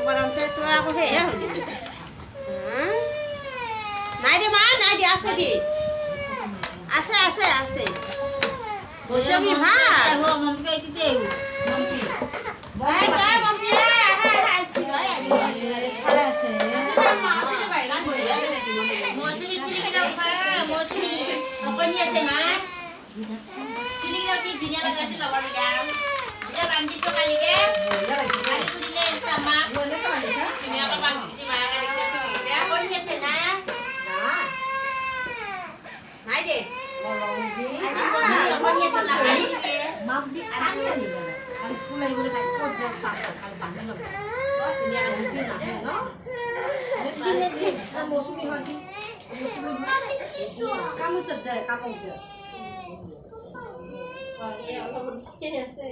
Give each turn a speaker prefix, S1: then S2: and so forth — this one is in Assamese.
S1: গৰম তই আকৌ সেয়া হৈ গলি নাই দে মা নাই দে আছে দি আছে আছে আছে মৌচুমী ভাল মৌচুমী চিলিকেইটা মৌচুমী অকণি আছে মা চিলিকেইটা কি ধুনীয়া লগাইছে লগৰ গাঁও এতিয়া বান্ধিছো কালিকে কালি তুলিলে আমাক ধুনীয়াকৈ বান্ধিছে মায়াকে দেখিছে চিলিকেইটা অকণি আছে না নাই দে অকণি আছে না স্কুল আহিবলৈ তাই ক'ত যায় চাহ খাই বান্ধি ল'ব ধুনীয়াকৈ ধুতি নাহে ন মৌচুমী হয় কামত দে কামত দে অলপ আছে